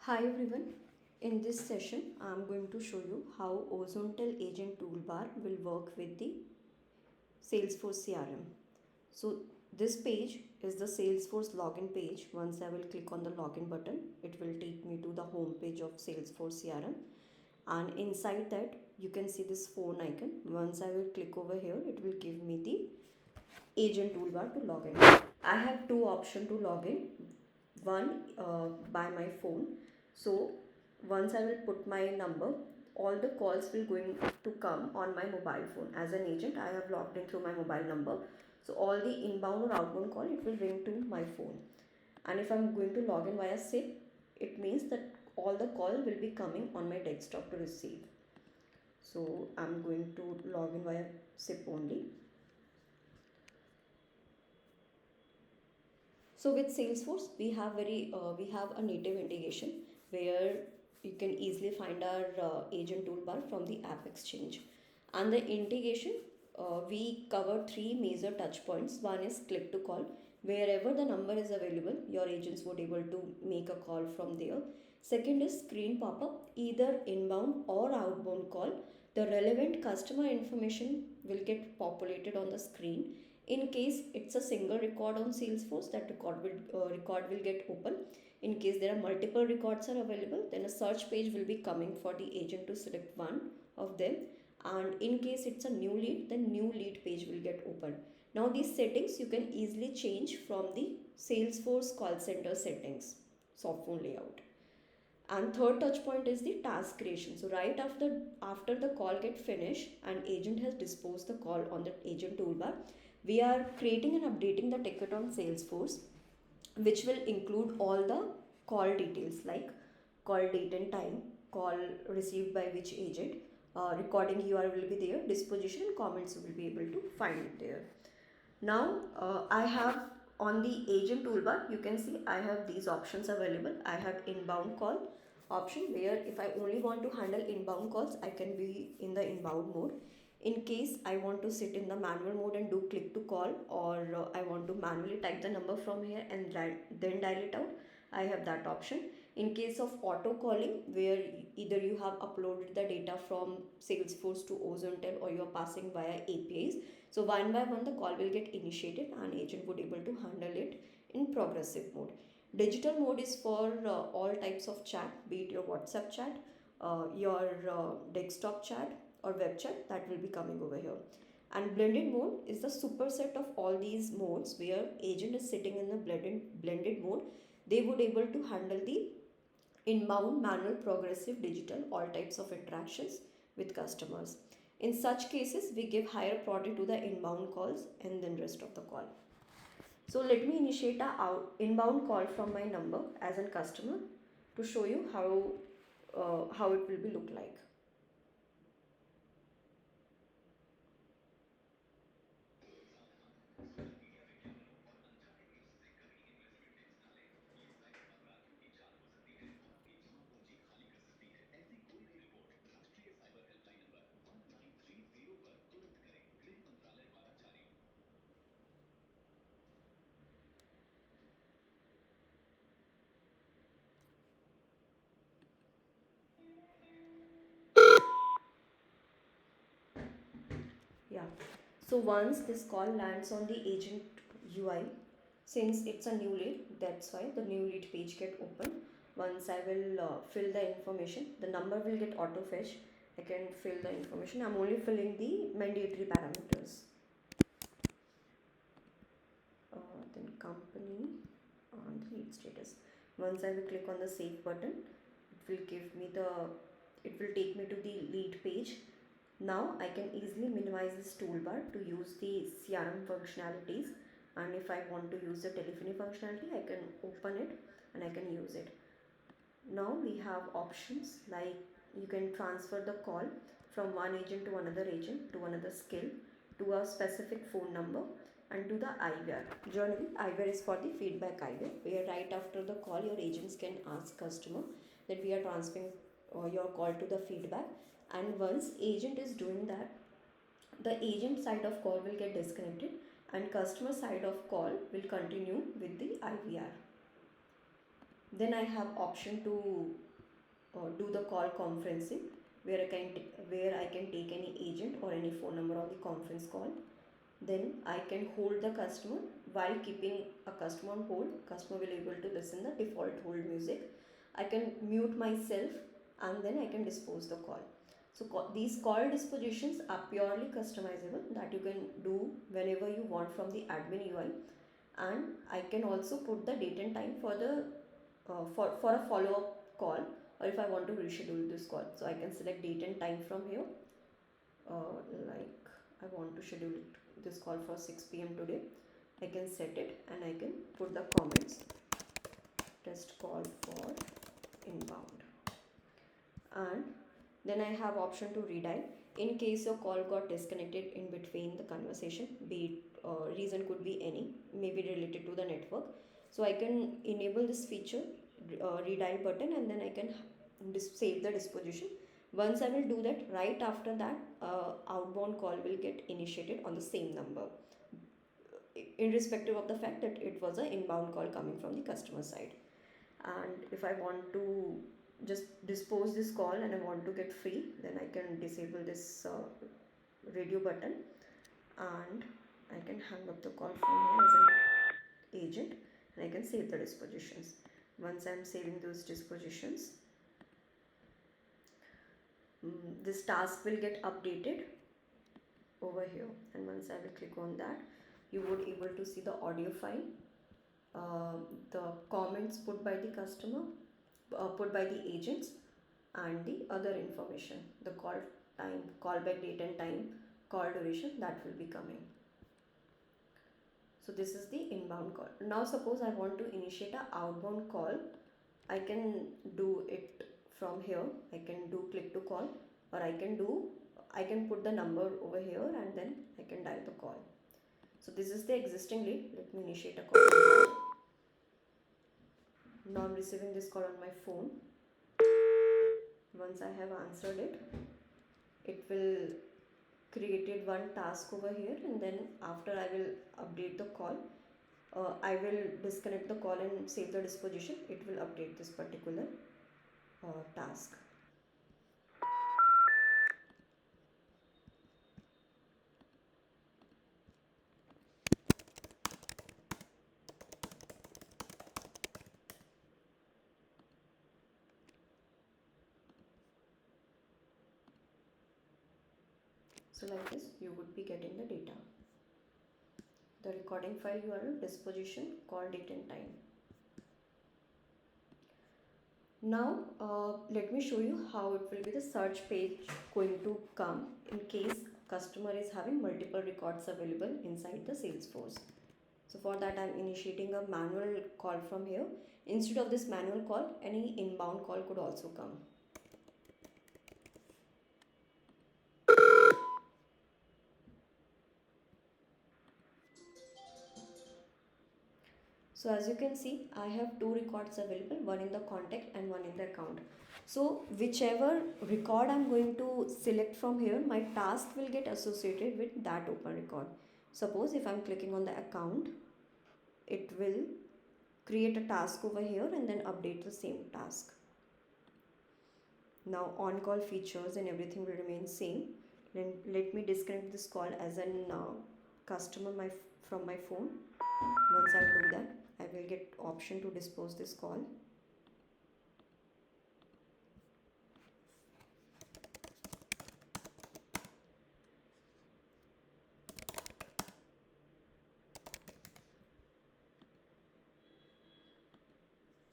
Hi everyone, in this session I am going to show you how Ozonetel agent toolbar will work with the Salesforce CRM. So this page is the Salesforce login page. Once I will click on the login button, it will take me to the home page of Salesforce CRM, and inside that you can see this phone icon. Once I will click over here, it will give me the agent toolbar to log in. I have two options to log in. One by my phone. So once I will put my number, all the calls will going to come on my mobile phone. As an agent, I have logged in through my mobile number. So all the inbound or outbound call, it will ring to my phone. And if I'm going to log in via SIP, it means that all the call will be coming on my desktop to receive. So I'm going to log in via SIP only. So with Salesforce, we have a native integration where you can easily find our agent toolbar from the app exchange. And the integration, we cover three major touch points. One is click to call. Wherever the number is available, your agents would able to make a call from there. Second is screen pop-up, either inbound or outbound call. The relevant customer information will get populated on the screen. In case it's a single record on Salesforce, that record will get open. In case there are multiple records are available, then a search page will be coming for the agent to select one of them. And in case it's a new lead, then new lead page will get open. Now these settings you can easily change from the Salesforce call center settings, soft phone layout. And third touch point is the task creation. So right after the call get finished and agent has disposed the call on the agent toolbar, we are creating and updating the ticket on Salesforce, which will include all the call details like call date and time, call received by which agent, recording URL will be there, disposition and comments will be able to find it there. Now I have on the agent toolbar, you can see I have these options available. I have inbound call option where if I only want to handle inbound calls, I can be in the inbound mode. In case I want to sit in the manual mode and do click to call, or I want to manually type the number from here and then dial it out, I have that option. In case of auto calling, where either you have uploaded the data from Salesforce to Ozonetel or you are passing via APIs, so one by one the call will get initiated and agent would able to handle it in progressive mode. Digital mode is for all types of chat, be it your WhatsApp chat, your desktop chat or web chat, that will be coming over here. And blended mode is the superset of all these modes where agent is sitting in the blended mode. They would able to handle the inbound, manual, progressive, digital, all types of interactions with customers. In such cases, we give higher priority to the inbound calls and then rest of the call. So let me initiate a inbound call from my number as a customer to show you how it will be look like. Yeah. So once this call lands on the agent UI, since it's a new lead, that's why the new lead page get open. Once I will fill the information, the number will get auto fetch. I can fill the information. I'm only filling the mandatory parameters. Then company and lead status. Once I will click on the save button, it will take me to the lead page. Now I can easily minimize this toolbar to use the CRM functionalities, and if I want to use the telephony functionality, I can open it and I can use it. Now we have options like you can transfer the call from one agent to another agent, to another skill, to a specific phone number, and to the IVR. Generally, IVR is for the feedback IVR, where right after the call, your agents can ask customer that we are transferring your call to the feedback. And once agent is doing that, the agent side of call will get disconnected and customer side of call will continue with the IVR. Then I have option to do the call conferencing, where I can take any agent or any phone number on the conference call. Then I can hold the customer. While keeping a customer on hold, customer will able to listen the default hold music. I can mute myself, and then I can dispose the call. So these call dispositions are purely customizable, that you can do whenever you want from the admin UI. And I can also put the date and time for the for a follow up call, or if I want to reschedule this call. So I can select date and time from here. Like I want to schedule this call for 6 p.m. today. I can set it and I can put the comments, test call for inbound. And then I have option to redial in case your call got disconnected in between the conversation, be it reason could be any, maybe related to the network. So I can enable this feature, redial button, and then I can save the disposition. Once I will do that, right after that, outbound call will get initiated on the same number, irrespective of the fact that it was an inbound call coming from the customer side. And if I want to just dispose this call and I want to get free, then I can disable this radio button, and I can hang up the call from here as an agent, and I can save the dispositions. Once I'm saving those dispositions, this task will get updated over here, and once I will click on that, you would able to see the audio file, the comments put by the customer, put by the agents, and the other information, the call time, callback date and time, call duration, that will be coming. So this is the inbound call. Now suppose I want to initiate a outbound call, I can do it from here. I can do click to call, or I can put the number over here and then I can dial the call. So this is the existing lead. Let me initiate a call. Now I'm receiving this call on my phone. Once I have answered it, it will created one task over here, and then after I will update the call, I will disconnect the call and save the disposition. It will update this particular task. So like this, you would be getting the data. The recording file URL, disposition, call date and time. Now let me show you how it will be the search page going to come in case customer is having multiple records available inside the Salesforce. So for that, I'm initiating a manual call from here. Instead of this manual call, any inbound call could also come. So as you can see, I have two records available, one in the contact and one in the account. So whichever record I'm going to select from here, my task will get associated with that open record. Suppose if I'm clicking on the account, it will create a task over here and then update the same task. Now on call features and everything will remain same. Then let me disconnect this call as an customer from my phone. Once I do that, I will get option to dispose this call.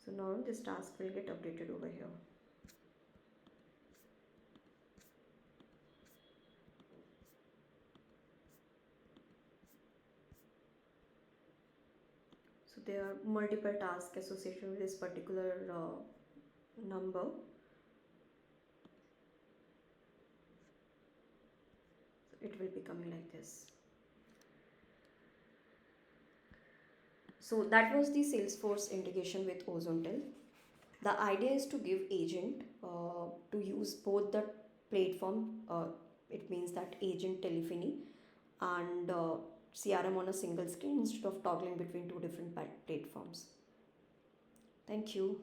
So now this task will get updated over here. So there are multiple tasks associated with this particular number. So it will be coming like this. So that was the Salesforce integration with Ozonetel. The idea is to give agent to use both the platform, it means that agent telephony and CRM on a single screen instead of toggling between two different platforms. Thank you.